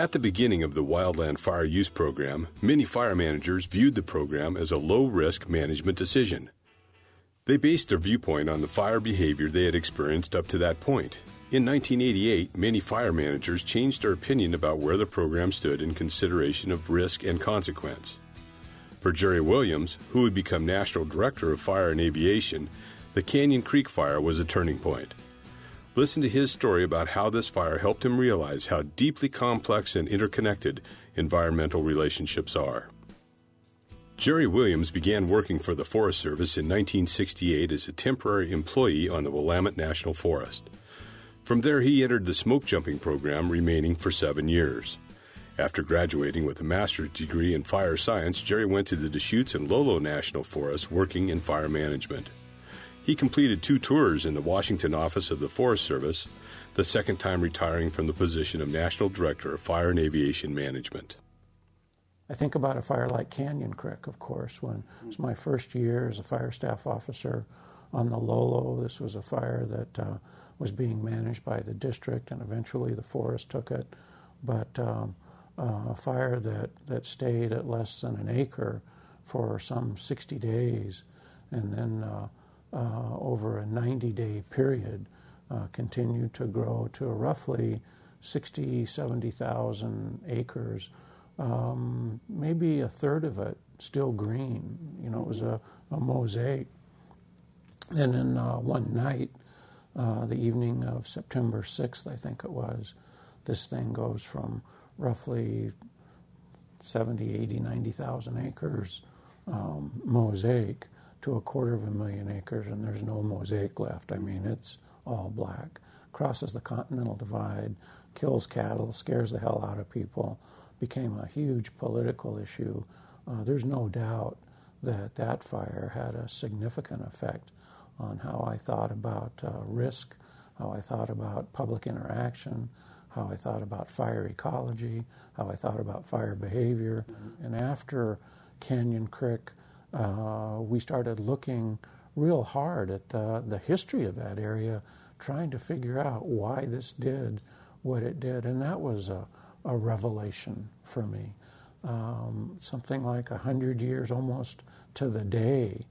At the beginning of the Wildland Fire Use Program, many fire managers viewed the program as a low-risk management decision. They based their viewpoint on the fire behavior they had experienced up to that point. In 1988, many fire managers changed their opinion about where the program stood in consideration of risk and consequence. For Jerry Williams, who would become National Director of Fire and Aviation, the Canyon Creek Fire was a turning point. Listen to his story about how this fire helped him realize how deeply complex and interconnected environmental relationships are. Jerry Williams began working for the Forest Service in 1968 as a temporary employee on the Willamette National Forest. From there, he entered the smoke jumping program, remaining for 7 years. After graduating with a master's degree in fire science, Jerry went to the Deschutes and Lolo National Forests working in fire management. He completed 2 tours in the Washington office of the Forest Service, the second time retiring from the position of National Director of Fire and Aviation Management. I think about a fire like Canyon Creek, of course, when it was my first year as a fire staff officer on the Lolo. This was a fire that was being managed by the district, and eventually the forest took it. But a fire that stayed at less than an acre for some 60 days, and then over a 90-day period continued to grow to roughly 60,000, 70,000 acres. Maybe a third of it still green. You know, it was a mosaic. And in one night, the evening of September 6th, I think it was, this thing goes from roughly 70, 80, 90,000 acres mosaic to 250,000 acres, and there's no mosaic left. I mean, it's all black. Crosses the Continental Divide, kills cattle, scares the hell out of people, became a huge political issue. There's no doubt that that fire had a significant effect on how I thought about risk, how I thought about public interaction, how I thought about fire ecology, how I thought about fire behavior. And after Canyon Creek, we started looking real hard at the history of that area, trying to figure out why this did what it did. And that was a revelation for me. Something like 100 years almost to the day,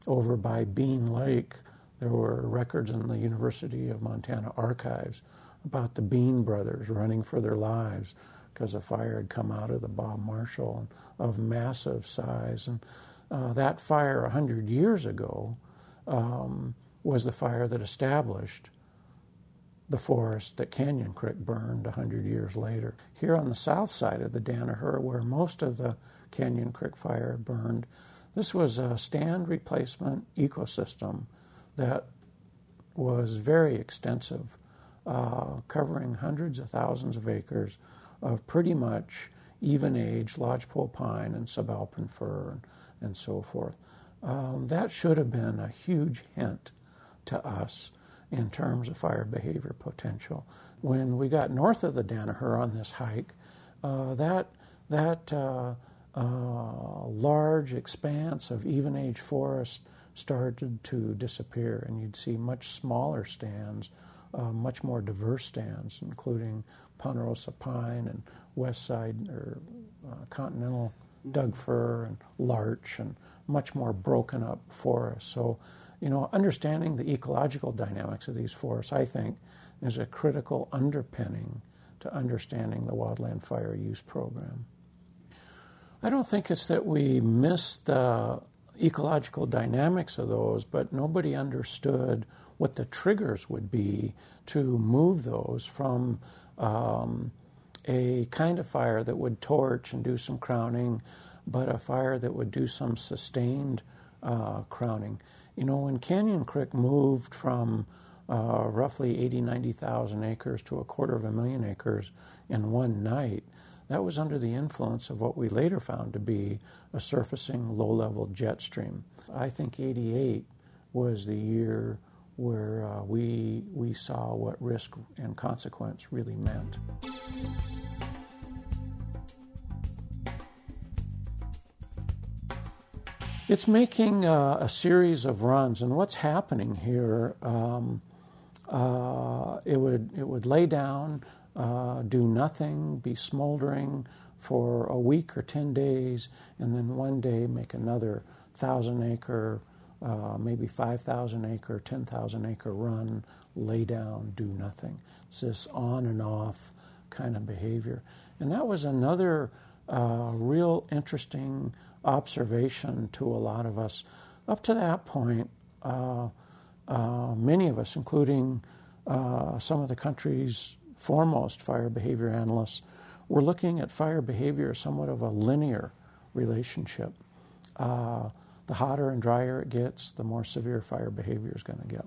over by Bean Lake, there were records in the University of Montana archives about the Bean brothers running for their lives because a fire had come out of the Bob Marshall of massive size. And that fire 100 years ago was the fire that established the forest that Canyon Creek burned 100 years later. Here on the south side of the Danaher, where most of the Canyon Creek fire burned, this was a stand replacement ecosystem that was very extensive, covering hundreds of thousands of acres of pretty much even-age lodgepole pine and subalpine fir and so forth. That should have been a huge hint to us in terms of fire behavior potential. When we got north of the Danaher on this hike, that large expanse of even-age forest started to disappear, and you'd see much smaller stands, much more diverse stands, including Ponderosa pine and west side or continental Doug fir and larch, and much more broken up forests. So, you know, understanding the ecological dynamics of these forests, I think, is a critical underpinning to understanding the Wildland Fire Use Program. I don't think it's that we missed the ecological dynamics of those, but nobody understood what the triggers would be to move those from a kind of fire that would torch and do some crowning, but a fire that would do some sustained crowning. You know, when Canyon Creek moved from roughly 80,000, 90,000 acres to 250,000 acres in one night, that was under the influence of what we later found to be a surfacing low-level jet stream. I think 88 was the year where we saw what risk and consequence really meant. It's making a series of runs, and what's happening here, it would lay down do nothing, be smoldering for a week or 10 days, and then one day make another 1,000-acre, maybe 5,000-acre, 10,000-acre run, lay down, do nothing. It's this on and off kind of behavior. And that was another real interesting observation to a lot of us. Up to that point, many of us, including some of the country's foremost fire behavior analysts, were looking at fire behavior as somewhat of a linear relationship. The hotter and drier it gets, the more severe fire behavior is going to get.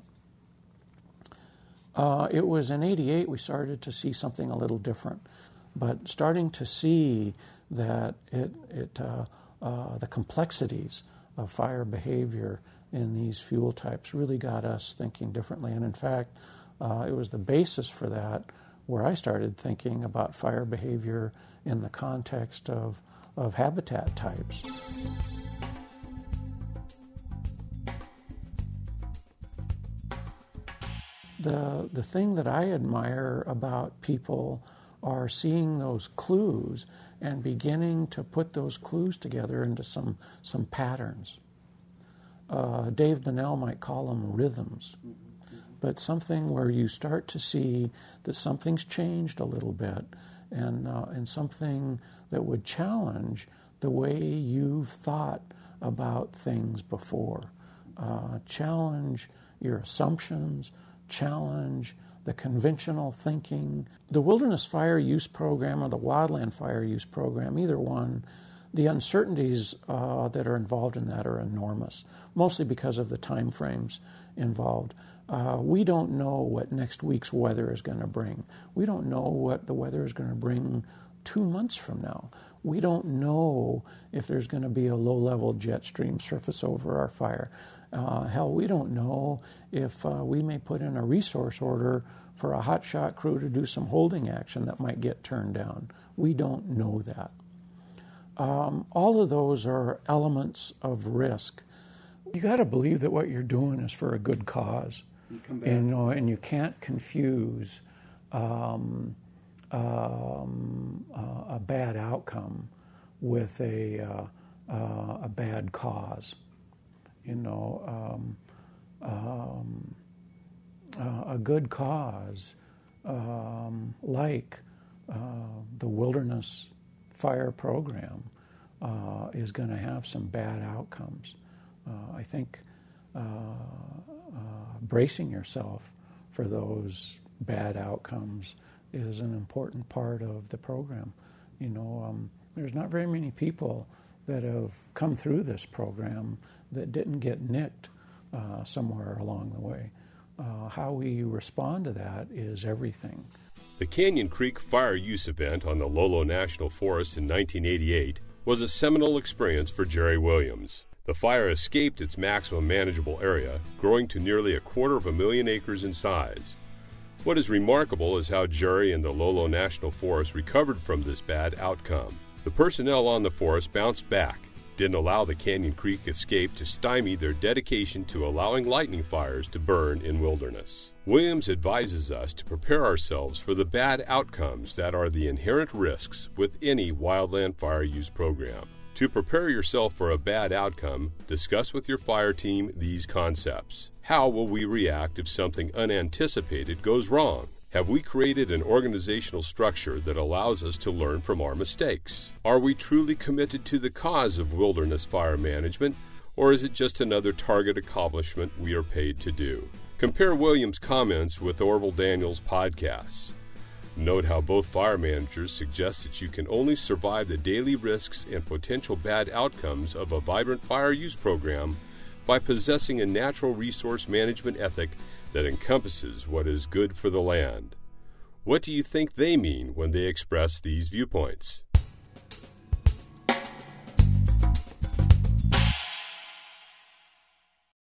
It was in '88 we started to see something a little different, but starting to see that the complexities of fire behavior in these fuel types really got us thinking differently. And in fact, it was the basis for that where I started thinking about fire behavior in the context of habitat types. The thing that I admire about people are seeing those clues and beginning to put those clues together into some patterns. Dave Bunnell might call them rhythms, but something where you start to see that something's changed a little bit, and something that would challenge the way you've thought about things before. Challenge your assumptions, challenge the conventional thinking. The Wilderness Fire Use Program or the Wildland Fire Use Program, either one, the uncertainties that are involved in that are enormous, mostly because of the time frames involved. We don't know what next week's weather is going to bring. We don't know what the weather is going to bring 2 months from now. We don't know if there's going to be a low-level jet stream surface over our fire. Hell, we don't know if we may put in a resource order for a hotshot crew to do some holding action that might get turned down. We don't know that. All of those are elements of risk. You got to believe that what you're doing is for a good cause, and you can't confuse a bad outcome with a bad cause. A good cause, like the Wilderness Fire Program, is going to have some bad outcomes. I think bracing yourself for those bad outcomes is an important part of the program. There's not very many people that have come through this program that didn't get nicked somewhere along the way. How we respond to that is everything. The Canyon Creek Fire Use event on the Lolo National Forest in 1988 was a seminal experience for Jerry Williams. The fire escaped its maximum manageable area, growing to nearly 250,000 acres in size. What is remarkable is how Jerry and the Lolo National Forest recovered from this bad outcome. The personnel on the forest bounced back, didn't allow the Canyon Creek escape to stymie their dedication to allowing lightning fires to burn in wilderness. Williams advises us to prepare ourselves for the bad outcomes that are the inherent risks with any wildland fire use program. To prepare yourself for a bad outcome, discuss with your fire team these concepts. How will we react if something unanticipated goes wrong? Have we created an organizational structure that allows us to learn from our mistakes? Are we truly committed to the cause of wilderness fire management, or is it just another target accomplishment we are paid to do? Compare Williams' comments with Orville Daniels' podcasts. Note how both fire managers suggest that you can only survive the daily risks and potential bad outcomes of a vibrant fire use program by possessing a natural resource management ethic that encompasses what is good for the land. What do you think they mean when they express these viewpoints?